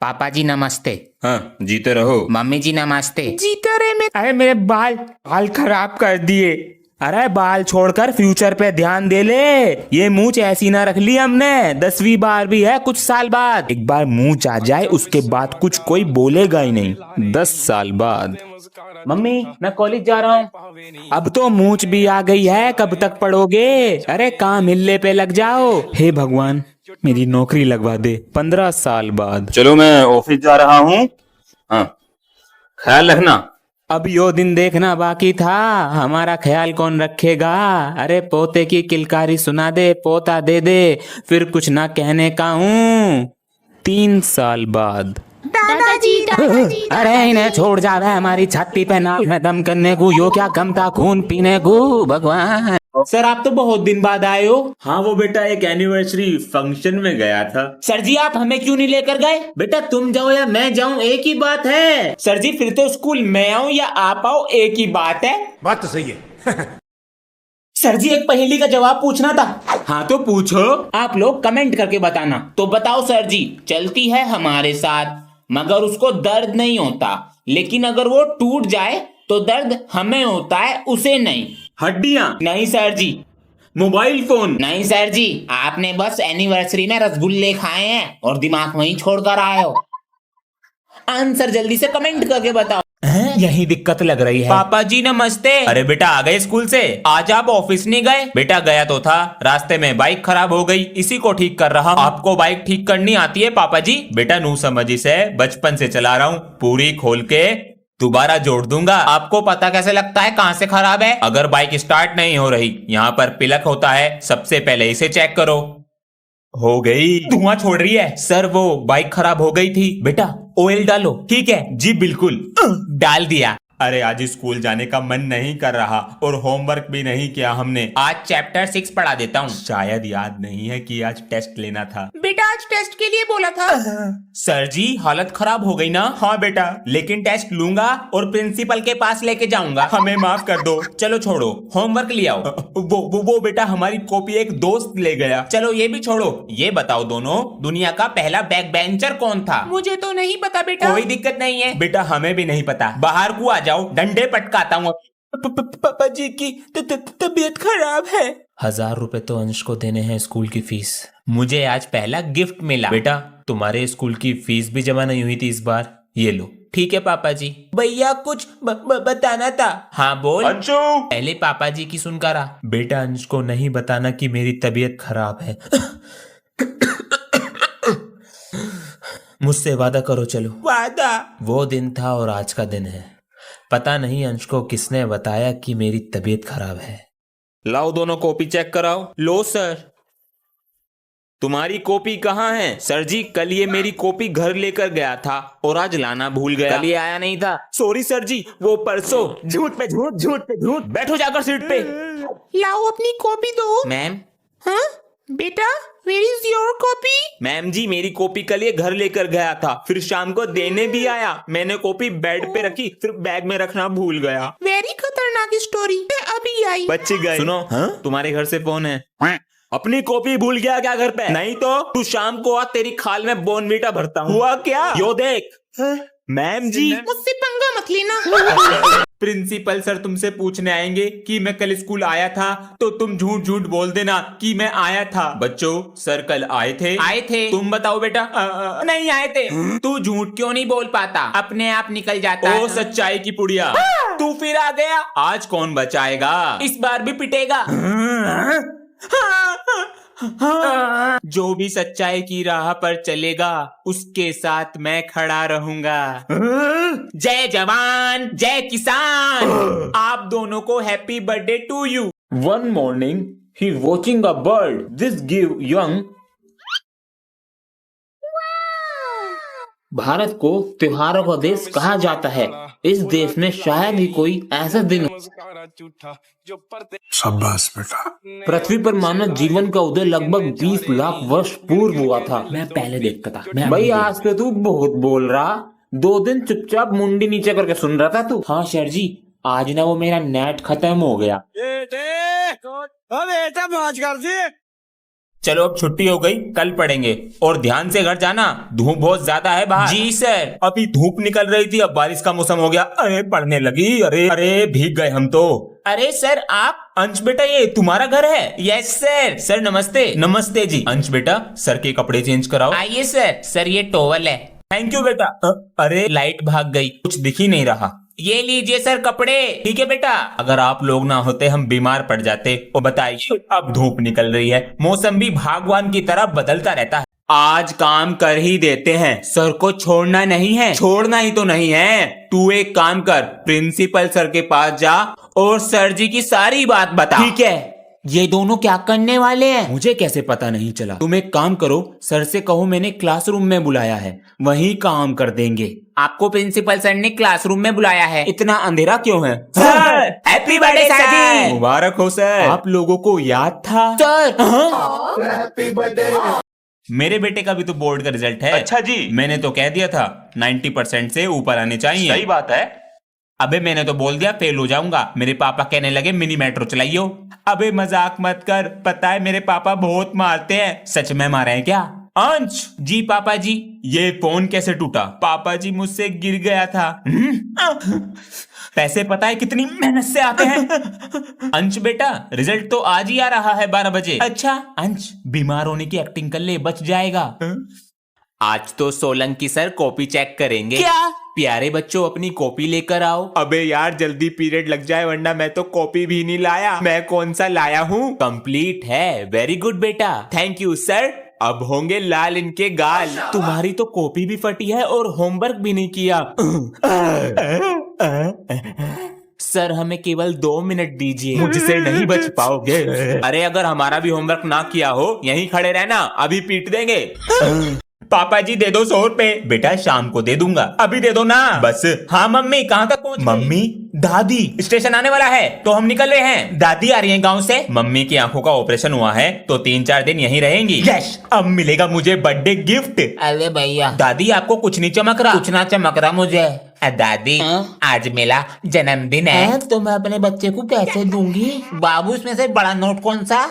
पापा जी नमस्ते। हाँ, जीते रहो। मम्मी जी नमस्ते। जीते रहे मैं। अरे मेरे बाल बाल खराब कर दिए। अरे बाल छोड़कर फ्यूचर पे ध्यान दे ले। ये मूंछ ऐसी ना रख ली हमने, 10वीं बार भी है कुछ साल बाद। एक बार मूंछ आ जाए उसके बाद कुछ कोई बोलेगा ही नहीं। 10 साल बाद। मम्मी मैं कॉलेज जा रहा हूँ। अब तो मूंछ भी आ गई है, कब तक पढ़ोगे? अरे काम हिलने पे लग जाओ। हे भगवान मेरी नौकरी लगवा दे 15 साल बाद। चलो मैं ऑफिस जा रहा हूँ। हाँ, ख्याल रखना। अब यो दिन देखना बाकी था, हमारा ख्याल कौन रखेगा? अरे पोते की किलकारी सुना दे, पोता दे दे, फिर कुछ ना कहने का हूँ। 3 साल बाद। दादाजी अरे इन्हें छोड़ जा रहा है हमारी छाती पे नाक में दम करने को, यो क्या कम था खून पीने को। भगवान सर आप तो बहुत दिन बाद आए हो। हाँ वो बेटा एक एनिवर्सरी फंक्शन में गया था। सर जी आप हमें क्यों नहीं लेकर गए? बेटा तुम जाओ या मैं जाऊं एक ही बात है। सर जी फिर तो स्कूल मैं आऊं या आप आओ एक ही बात है। बात तो सही है। सर जी एक पहेली का जवाब पूछना था। हाँ तो पूछो। आप लोग कमेंट करके बताना। तो बताओ सर जी, चलती है हमारे साथ मगर उसको दर्द नहीं होता, लेकिन अगर वो टूट जाए तो दर्द हमें होता है, उसे नहीं। हड्डियां? नहीं सर जी। Mobile phone? नहीं सर जी, आपने बस एनिवर्सरी में रसगुल्ले खाए हैं और दिमाग वहीं छोड़कर आए हो। आंसर जल्दी से कमेंट करके बताओ। यही दिक्कत लग रही है। पापा जी नमस्ते। अरे बेटा आ गए स्कूल से? आज आप ऑफिस नहीं गए? बेटा गया तो था, रास्ते में बाइक खराब हो गई, इसी को ठीक कर रहा हूँ। आपको बाइक ठीक करनी आती है पापा जी? बेटा नू समझी से बचपन से चला रहा हूँ, पूरी खोल के दोबारा जोड़ दूंगा। आपको पता कैसे लगता है कहाँ से खराब है? अगर बाइक स्टार्ट नहीं हो रही, यहाँ पर पिलक होता है, सबसे पहले इसे चेक करो। हो गई। धुआं छोड़ रही है। सर वो बाइक खराब हो गई थी। बेटा ऑयल डालो। ठीक है जी बिल्कुल। डाल दिया। अरे आज स्कूल जाने का मन नहीं कर रहा और होमवर्क भी नहीं किया हमने। आज चैप्टर 6 पढ़ा देता हूँ। शायद याद नहीं है कि आज टेस्ट लेना था। बेटा आज टेस्ट के लिए बोला था। सर जी हालत खराब हो गई ना? हाँ बेटा, लेकिन टेस्ट लूंगा और प्रिंसिपल के पास लेके जाऊंगा। हमें माफ कर दो। चलो छोड़ो, होमवर्क ले आओ। वो बेटा हमारी कॉपी एक दोस्त ले गया। चलो ये भी छोड़ो। ये बताओ दोनों, दुनिया का पहला बैक बेंचर कौन था? मुझे तो नहीं पता बेटा। कोई दिक्कत नहीं है बेटा, हमें भी नहीं पता। बाहर को आ जाओ, डंडे पटकाता हूँ। पापा जी की तबीयत खराब है। 1000 रुपए तो अंश को देने हैं स्कूल की फीस। मुझे आज पहला गिफ्ट मिला। बेटा तुम्हारे स्कूल की फीस भी जमा नहीं हुई थी इस बार, ये लो। ठीक है पापा जी। भैया कुछ बताना था। हाँ बोल। अंशु! पहले पापा जी की सुनकर आ। बेटा अंश को नहीं बताना कि मेरी तबीयत खराब है। मुझसे वादा करो चलो। वादा? वो दिन था और आज का दिन है। पता नहीं अंश को किसने बताया कि मेरी तबीयत खराब है। लाओ दोनों कॉपी चेक कराओ। लो सर। तुम्हारी कॉपी कहाँ है? सर जी कल ये मेरी कॉपी घर लेकर गया था और आज लाना भूल गया। कल ये आया नहीं था। सॉरी सर जी, वो परसों। झूठ पे झूठ, झूठ पे झूठ। बैठो जाकर सीट पे। लाओ अपनी कॉपी दो। मैम। हाँ बेटा where is your copy? Ma'am जी मेरी कॉपी कल ये घर लेकर गया था, फिर शाम को देने भी आया। मैंने कॉपी बेड पे रखी, फिर बैग में रखना भूल गया। वेरी खतरनाक स्टोरी। अभी आई। बच गए। सुनो तुम्हारे घर से फोन है। अपनी कॉपी भूल गया क्या घर पे? नहीं तो तू शाम को आ, तेरी खाल में बोनवीटा भरता हूँ। हुआ क्या? यो देख। मैम जी मुझसे पंगा मत लेना। प्रिंसिपल सर तुमसे पूछने आएंगे कि मैं कल स्कूल आया था, तो तुम झूठ झूठ बोल देना कि मैं आया था। बच्चों सर कल आए थे? आए थे। तुम बताओ बेटा। नहीं आए थे। तू झूठ क्यों नहीं बोल पाता? अपने आप निकल जाता ओ है। सच्चाई की पुड़िया, तू फिर आ गया। आज कौन बचाएगा? इस बार भी पिटेगा। जो भी सच्चाई की राह पर चलेगा उसके साथ मैं खड़ा रहूंगा। जय जवान जय किसान। आप दोनों को happy birthday to you. One morning he watching a bird, this give young. Bharat को त्योहारों का देश कहा जाता है। इस देश में शायद ही कोई ऐसा दिन हो। शाबाश बेटा। पृथ्वी पर मानव जीवन का उदय लगभग 20 लाख वर्ष पूर्व हुआ था। मैं पहले देखता था। भाई आज तो तू बहुत बोल रहा, 2 दिन चुपचाप मुंडी नीचे करके सुन रहा था तू। हाँ सर जी, आज ना वो मेरा नेट खत्म हो गया। बेटा मौज कर दी। चलो अब छुट्टी हो गई, कल पढ़ेंगे। और ध्यान से घर जाना, धूप बहुत ज्यादा है बाहर। जी सर। अभी धूप निकल रही थी, अब बारिश का मौसम हो गया, अरे पढ़ने लगी, अरे अरे भीग गए हम तो। अरे सर आप, अंश बेटा ये तुम्हारा घर है? Yes sir. सर नमस्ते। नमस्ते जी। अंश बेटा सर के कपड़े चेंज कराओ। आइए सर। सर ये टॉवल है। थैंक यू बेटा। अरे लाइट भाग गई, कुछ दिख ही नहीं रहा। ये लीजिए सर कपड़े। ठीक है बेटा, अगर आप लोग ना होते हम बीमार पड़ जाते। और बताइए, अब धूप निकल रही है, मौसम भी भगवान की तरह बदलता रहता है। आज काम कर ही देते हैं, सर को छोड़ना नहीं है। छोड़ना ही तो नहीं है, तू एक काम कर, प्रिंसिपल सर के पास जा और सर जी की सारी बात बता। ठीक है। ये दोनों क्या करने वाले हैं? मुझे कैसे पता नहीं चला। तुम एक काम करो, सर से कहो मैंने क्लासरूम में बुलाया है, वहीं काम कर देंगे। आपको प्रिंसिपल सर ने क्लासरूम में बुलाया है? इतना अंधेरा क्यों है? Sir happy birthday sir. मुबारक हो सर। आप लोगों को याद था सर? मेरे बेटे का भी तो बोर्ड का रिजल्ट है। अच्छा जी। मैंने तो कह दिया था 90% से ऊपर आने चाहिए। सही बात है। अबे मैंने तो बोल दिया फेल हो जाऊंगा। मेरे पापा कहने लगे मिनी मेट्रो चलाइयो। अबे मजाक मत कर, पता है मेरे पापा बहुत मारते हैं। सच में मारे हैं क्या? अंश जी। पापा जी ये फोन कैसे टूटा? पापा जी मुझसे गिर गया था। पैसे पता है कितनी मेहनत से आते हैं? अंश बेटा रिजल्ट तो आज ही आ रहा है 12 बजे। अच्छा अंश, बीमार होने की एक्टिंग कर ले, बच जाएगा। आज तो सोलंकी सर कॉपी चेक करेंगे। क्या? प्यारे बच्चों अपनी कॉपी लेकर आओ। अबे यार जल्दी पीरियड लग जाए, वरना मैं तो कॉपी भी नहीं लाया। मैं कौन सा लाया हूँ? कंप्लीट है। वेरी गुड बेटा। Thank you sir. अब होंगे लाल इनके गाल। तुम्हारी तो कॉपी भी फटी है और होमवर्क भी नहीं किया। सर हमें केवल 2 मिनट दीजिए, मुझसे नहीं बच पाओगे। अरे अगर हमारा भी होमवर्क ना किया हो, यहीं खड़े रहना, अभी पीट देंगे। पापा जी दे दो 100 रुपए। बेटा शाम को दे दूंगा, अभी दे दो ना बस। हाँ मम्मी कहाँ तक पहुँच? मम्मी दादी स्टेशन आने वाला है तो हम निकल रहे हैं। दादी आ रही हैं गांव से। मम्मी की आंखों का ऑपरेशन हुआ है तो 3-4 दिन यहीं रहेंगी। यस, अब मिलेगा मुझे बर्थडे गिफ्ट। अरे भैया दादी आपको कुछ नहीं चमक रहा? कुछ ना चमक रहा मुझे। दादी आज मेरा जन्मदिन है तो मैं अपने बच्चे को कैसे दूंगी? बाबू इसमें से बड़ा नोट कौन सा?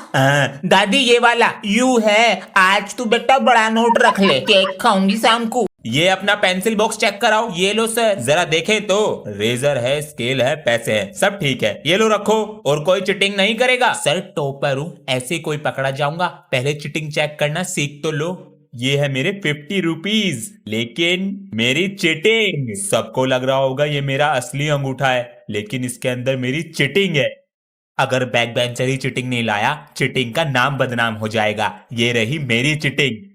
दादी ये वाला यू है। आज तू बेटा बड़ा नोट रख ले, केक खाऊंगी शाम को। ये अपना पेंसिल बॉक्स चेक कराओ। ये लो सर, जरा देखे तो। रेजर है, स्केल है, पैसे है, सब ठीक है। ये लो रखो। और कोई चिटिंग नहीं करेगा? सर टॉपर हूँ, ऐसे कोई पकड़ा जाऊंगा? पहले चिटिंग चेक करना सीख तो लो। ये है मेरे 50 रुपीज, लेकिन मेरी चिटिंग। सबको लग रहा होगा ये मेरा असली अंगूठा है, लेकिन इसके अंदर मेरी चिटिंग है। अगर बैक बेंचर ही चिटिंग नहीं लाया, चिटिंग का नाम बदनाम हो जाएगा। ये रही मेरी चिटिंग।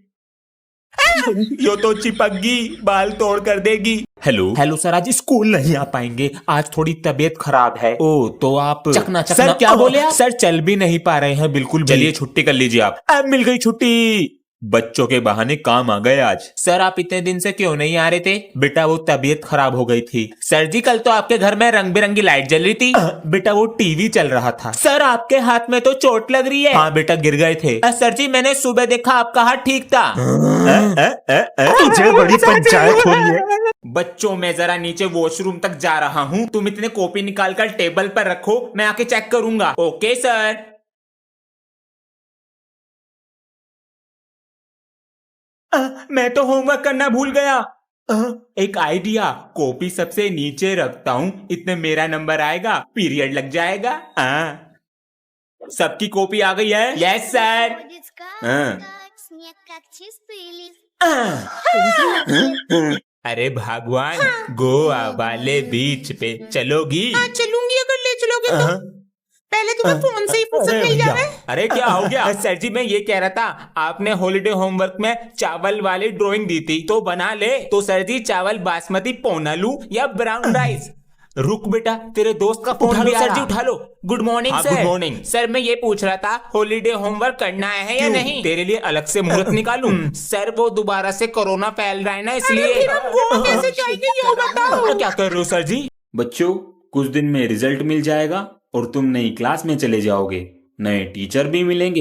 यो तो चिपक बाल तोड़ कर देगी। हेलो सर, आज स्कूल नहीं आ पाएंगे, आज थोड़ी तबीयत खराब है। ओ तो आप चकना सर क्या बोले आप? सर चल भी नहीं पा रहे हैं बिल्कुल। चलिए छुट्टी कर लीजिए आप। अब मिल गई छुट्टी। बच्चों के बहाने काम आ गए आज। सर आप इतने दिन से क्यों नहीं आ रहे थे? बेटा वो तबीयत खराब हो गई थी। सर जी कल तो आपके घर में रंग बिरंगी लाइट जल रही थी। बेटा वो टीवी चल रहा था। सर आपके हाथ में तो चोट लग रही है। हाँ बेटा गिर गए थे। सर जी मैंने सुबह देखा आपका हाथ ठीक था। तुझे बड़ी पंचायत हुई है। बच्चों मैं जरा नीचे वॉशरूम तक जा रहा हूँ, तुम इतने कॉपी निकाल कर टेबल पर रखो, मैं आके चेक करूंगा। Okay sir. मैं तो होमवर्क करना भूल गया। एक आइडिया, कॉपी सबसे नीचे रखता हूँ, इतने मेरा नंबर आएगा, पीरियड लग जाएगा। सबकी कॉपी आ गई है? Yes sir. अरे भगवान, गोवा वाले बीच पे चलोगी? हाँ चलूंगी अगर ले चलोगे तो। पहले तुम्हें फोन से ही फुर्सत मिल जाए। अरे क्या हो गया? सर जी मैं ये कह रहा था, आपने हॉलीडे होमवर्क में चावल वाली ड्राइंग दी थी तो बना ले। तो सर जी चावल बासमती पौना लूं या ब्राउन राइस? रुक बेटा, तेरे दोस्त का फोन भी सर जी उठा लो। Good morning sir. Good morning sir. मैं ये पूछ रहा था हॉलीडे होमवर्क करना है या नहीं? तेरे लिए अलग से मुहूर्त निकालूं? सर वो दोबारा से कोरोना फैल रहा है ना, इसलिए। कैसे जाएंगे ये बताओ। क्या कर रहे हो सर जी? बच्चों कुछ दिन में रिजल्ट मिल जाएगा और तुम नई क्लास में चले जाओगे, नए टीचर भी मिलेंगे।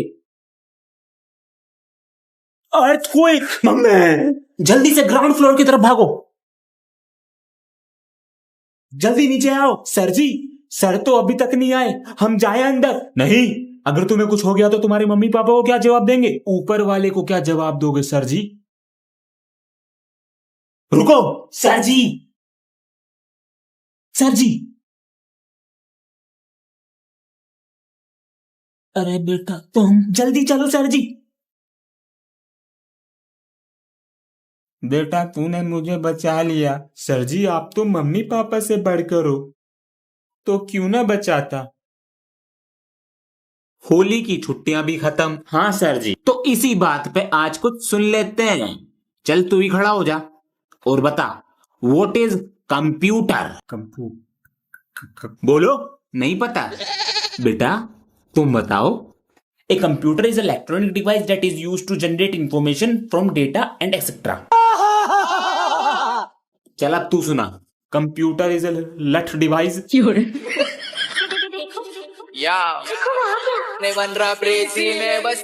अर्थक्वेक! मम्मी जल्दी से ग्राउंड फ्लोर की तरफ भागो, जल्दी नीचे आओ। सर जी सर तो अभी तक नहीं आए, हम जाए अंदर? नहीं, अगर तुम्हें कुछ हो गया तो तुम्हारे मम्मी पापा को क्या जवाब देंगे? ऊपर वाले को क्या जवाब दोगे सर जी? रुको सर जी, सर जी। अरे बेटा तुम जल्दी चलो सर जी। बेटा तूने मुझे बचा लिया। सर जी आप तो मम्मी पापा से बढ़कर हो, तो क्यों ना बचाता? होली की छुट्टियां भी खत्म। हाँ सर जी, तो इसी बात पे आज कुछ सुन लेते हैं। चल तू ही खड़ा हो जा और बता, व्हाट इज कंप्यूटर? बोलो, नहीं पता? बेटा तुम बताओ। A computer is electronic device that is used to generate information from data and etcetera. चल अब तू सुना। कंप्यूटर इज अ लठ डिवाइस।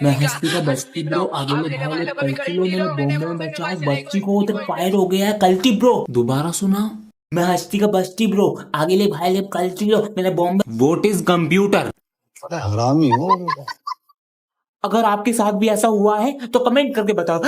मैं हस्ती का बस्ती ब्रो, आगे में भाई ने कल्टी लो, मेरे बॉम्बे में बचा बच्ची को उधर फायर हो गया है कल्टी ब्रो। दोबारा सुना। मैं हस्ती का बस्ती ब्रो, आगे ले भाई ले कल्टी लो, मेरे बॉम्बे। What is computer? हरामी हो अगर आपके साथ भी ऐसा हुआ है तो कमेंट करके बताओ।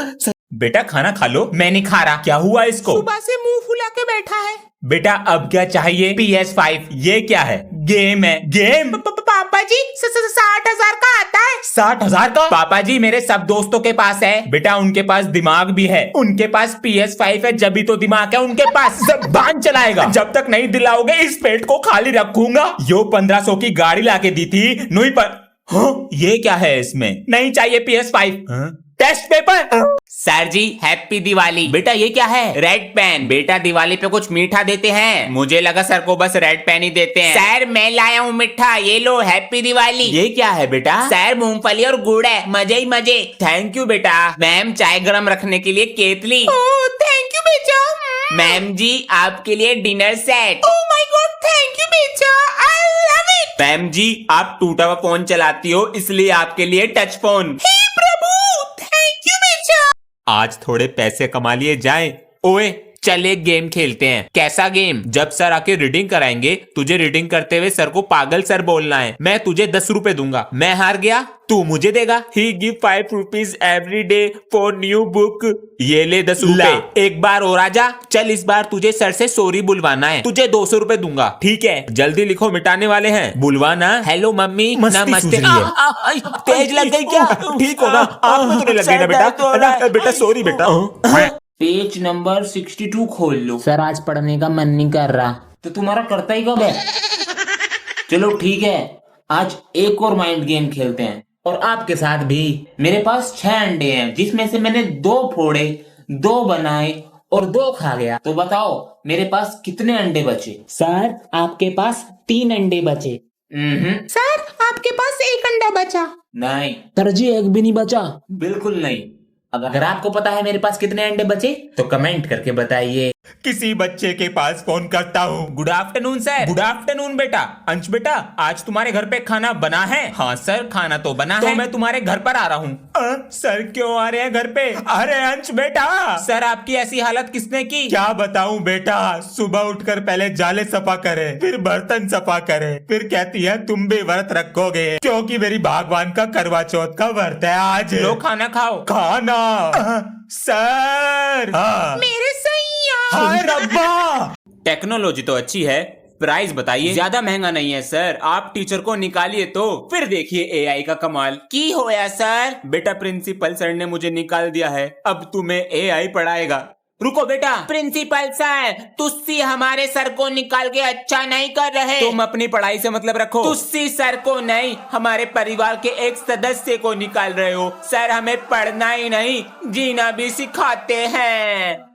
बेटा खाना खा लो। मैं नहीं खा रहा। क्या हुआ इसको? सुबह से मुंह फुला के बैठा है। बेटा अब क्या चाहिए? PS5। ये क्या है? गेम है। गेम? पापा जी 60,000 का आता है। 60,000 का? पापा जी मेरे सब दोस्तों के पास है। बेटा उनके पास दिमाग भी है, उनके पास PS5 है, जब भी तो दिमाग है उनके पास। जबान चलाएगा। जब तक नहीं दिलाओगे इस पेट को खाली रखूंगा। यो 1500 की गाड़ी लाके दी थी नुई पर। हाँ, ये क्या है इसमें? नहीं चाहिए PS5। Test paper. Sir ji happy Diwali. बेटा ये क्या है? Red pen. बेटा दिवाली पे कुछ मीठा देते हैं? मुझे लगा सर को बस रेड पेन ही देते हैं। सर मैं लाया हूँ मीठा, ये लो हैप्पी दिवाली। ये क्या है बेटा? सर मूंगफली और गुड़ है, मजे ही मजे। थैंक यू बेटा। मैम चाय गरम रखने के लिए केतली। ओह थैंक यू बेटा। मैम जी आपके लिए dinner set. Oh my God thank you बेटा, I love it. Ma'am ji आप टूटा हुआ फोन चलाती हो, इसलिए आपके लिए टच फोन। हे प्रभु थैंक यू बेटा। आज थोड़े पैसे कमा लिए जाएं। ओए चल एक गेम खेलते हैं। कैसा गेम? जब सर आके रीडिंग कराएंगे, तुझे रीडिंग करते हुए सर को पागल सर बोलना है। मैं तुझे 10 रुपए दूंगा। मैं हार गया, तू मुझे देगा। He give 5 rupees every day for new book. ये ले 10 रुपए। एक बार और आजा। चल इस बार तुझे सर से सॉरी बुलवाना है, तुझे 200 रुपए दूंगा। ठीक है जल्दी लिखो, मिटाने वाले हैं। बुलवाना। Hello mummy. नमस्ते। तेज लग गई क्या? ठीक हो ना? आँख में तो नहीं लग गई ना बेटा? बेटा सॉरी बेटा। पेज नंबर 62 खोल लो। सर आज पढ़ने का मन नहीं कर रहा। तो तुम्हारा करता ही कब है? चलो ठीक है, आज एक और माइंड गेम खेलते हैं, और आपके साथ भी। मेरे पास 6 अंडे हैं, जिसमें से मैंने 2 फोड़े, 2 बनाए और 2 खा गया। तो बताओ मेरे पास कितने अंडे बचे? सर आपके पास 3 अंडे बचे। सर आपके पास 1 अंडा बचा। नहीं सर जी, एक भी नहीं बचा। बिल्कुल नहीं। अगर आपको पता है मेरे पास कितने अंडे बचे तो कमेंट करके बताइए। किसी बच्चे के पास फोन करता हूँ। Good afternoon sir. Good afternoon बेटा। अंश बेटा आज तुम्हारे घर पे खाना बना है? हाँ सर खाना तो बना है। मैं तुम्हारे घर पर आ रहा हूँ। सर क्यों आ रहे हैं घर पे? अरे अंश बेटा। सर आपकी ऐसी हालत किसने की? क्या बताऊँ बेटा, सुबह उठकर पहले जाले सफा करे, फिर बर्तन सफा करे, फिर कहती है तुम भी व्रत रखोगे क्योंकि मेरी भगवान का करवा चौथ का व्रत है आज। लो खाना खाओ। खाना? सर मेरे सैया। हाय रब्बा। टेक्नोलॉजी तो अच्छी है, प्राइस बताइए। ज्यादा महंगा नहीं है सर, आप टीचर को निकालिए तो फिर देखिए एआई का कमाल। की होया सर? बेटा प्रिंसिपल सर ने मुझे निकाल दिया है, अब तुम्हें एआई पढ़ाएगा। रुको बेटा। प्रिंसिपल सर तुस्सी हमारे सर को निकाल के अच्छा नहीं कर रहे। तुम अपनी पढ़ाई से मतलब रखो। तुस्सी सर को नहीं, हमारे परिवार के एक सदस्य को निकाल रहे हो। सर हमें पढ़ना ही नहीं जीना भी सिखाते हैं।